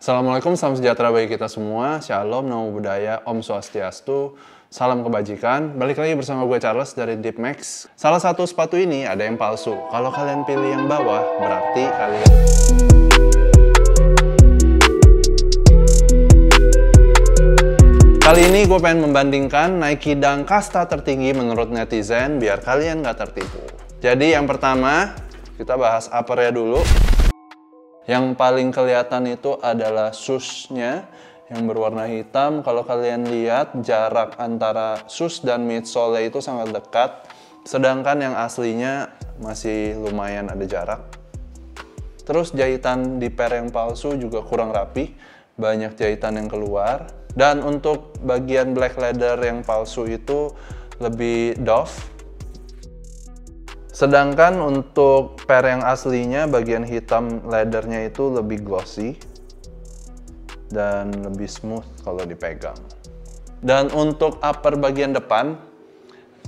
Assalamualaikum, salam sejahtera bagi kita semua. Shalom, namo buddhaya, om swastiastu, salam kebajikan. Balik lagi bersama gue Charles dari Deepmax. Salah satu sepatu ini ada yang palsu. Kalau kalian pilih yang bawah, berarti kalian... Kali ini gue pengen membandingkan Nike Dunk kasta tertinggi menurut netizen biar kalian nggak tertipu. Jadi yang pertama, kita bahas uppernya dulu. Yang paling kelihatan itu adalah shoes-nya yang berwarna hitam. Kalau kalian lihat, jarak antara shoes dan midsole itu sangat dekat. Sedangkan yang aslinya masih lumayan ada jarak. Terus jahitan di pair yang palsu juga kurang rapi. Banyak jahitan yang keluar. Dan untuk bagian black leather yang palsu itu lebih doff. Sedangkan untuk pair yang aslinya bagian hitam leathernya itu lebih glossy dan lebih smooth kalau dipegang. Dan untuk upper bagian depan,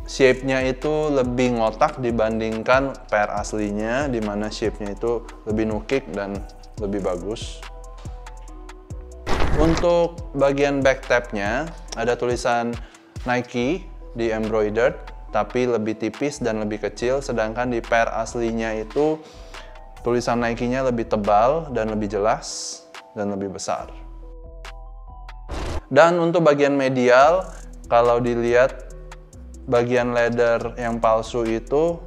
shape-nya itu lebih ngotak dibandingkan pair aslinya, di mana shape-nya itu lebih nukik dan lebih bagus. Untuk bagian back tab-nya ada tulisan Nike di embroidered, tapi lebih tipis dan lebih kecil, sedangkan di pair aslinya itu tulisan Nike-nya lebih tebal dan lebih jelas dan lebih besar. Dan untuk bagian medial, kalau dilihat bagian leather yang palsu itu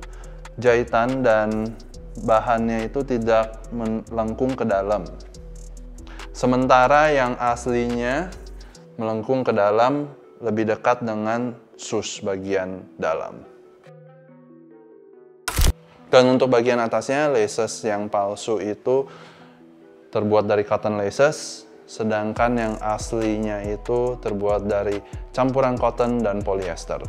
jahitan dan bahannya itu tidak melengkung ke dalam. Sementara yang aslinya melengkung ke dalam lebih dekat dengan shoes bagian dalam. Dan untuk bagian atasnya, laces yang palsu itu terbuat dari cotton laces, sedangkan yang aslinya itu terbuat dari campuran cotton dan polyester.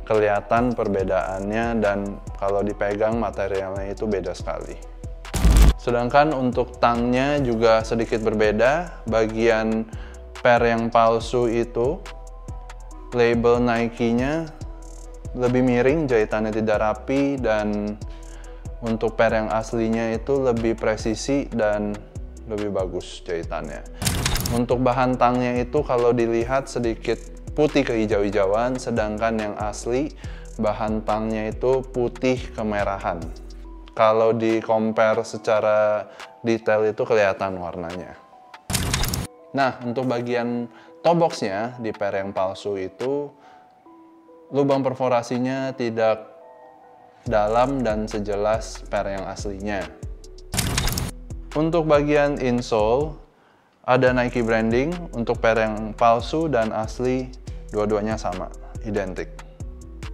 Kelihatan perbedaannya dan kalau dipegang materialnya itu beda sekali. Sedangkan untuk tangnya juga sedikit berbeda. Bagian pair yang palsu itu label Nike-nya lebih miring, jahitannya tidak rapi, dan untuk pair yang aslinya itu lebih presisi dan lebih bagus jahitannya. Untuk bahan tangnya itu kalau dilihat sedikit putih kehijau-hijauan, sedangkan yang asli bahan tangnya itu putih kemerahan. Kalau di compare secara detail itu kelihatan warnanya. Nah, untuk bagian toe box-nya di pair yang palsu itu lubang perforasinya tidak dalam dan sejelas pair yang aslinya. Untuk bagian insole ada Nike branding, untuk pair yang palsu dan asli dua-duanya sama, identik.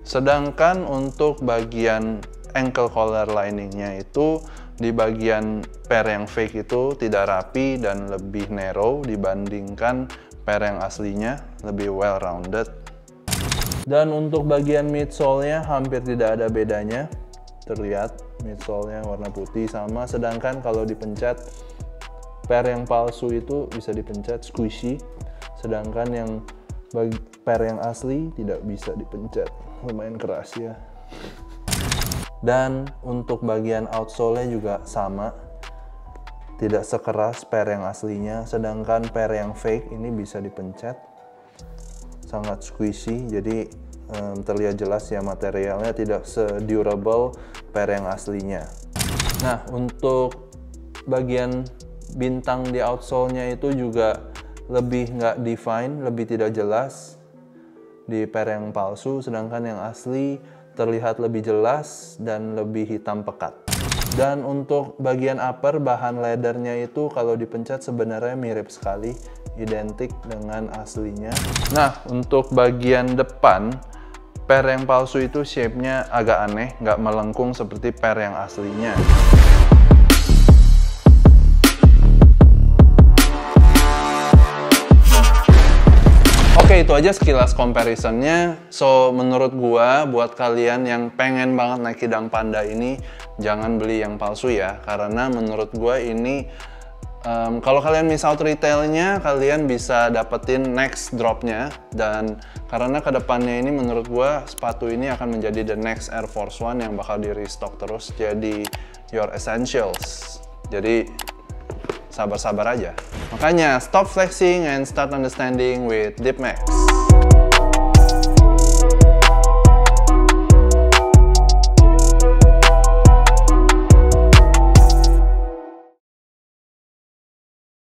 Sedangkan untuk bagian ankle collar lining-nya itu di bagian pair yang fake itu tidak rapi dan lebih narrow dibandingkan pair yang aslinya, lebih well rounded. Dan untuk bagian midsole-nya hampir tidak ada bedanya. Terlihat midsole-nya warna putih sama, sedangkan kalau dipencet pair yang palsu itu bisa dipencet squishy, sedangkan yang pair yang asli tidak bisa dipencet. Lumayan keras ya. Dan untuk bagian outsole-nya juga sama, tidak sekeras pair yang aslinya, sedangkan pair yang fake ini bisa dipencet, sangat squishy, jadi terlihat jelas ya materialnya tidak se-durable pair yang aslinya. Nah, untuk bagian bintang di outsole-nya itu juga lebih nggak define, lebih tidak jelas di pair yang palsu, sedangkan yang asli terlihat lebih jelas dan lebih hitam pekat. Dan untuk bagian upper, bahan leathernya itu kalau dipencet sebenarnya mirip sekali, identik dengan aslinya. Nah, untuk bagian depan, pair yang palsu itu shape-nya agak aneh, nggak melengkung seperti pair yang aslinya. Oke, itu aja sekilas comparison-nya. So, menurut gua, buat kalian yang pengen banget Nike Dunk Panda ini, jangan beli yang palsu ya. Karena menurut gua ini, kalau kalian miss out retailnya, kalian bisa dapetin next drop-nya. Dan karena kedepannya ini menurut gua, sepatu ini akan menjadi the next Air Force One yang bakal di restock terus. Jadi, your essentials. Jadi, sabar-sabar aja. Makanya stop flexing and start understanding with DeepMax.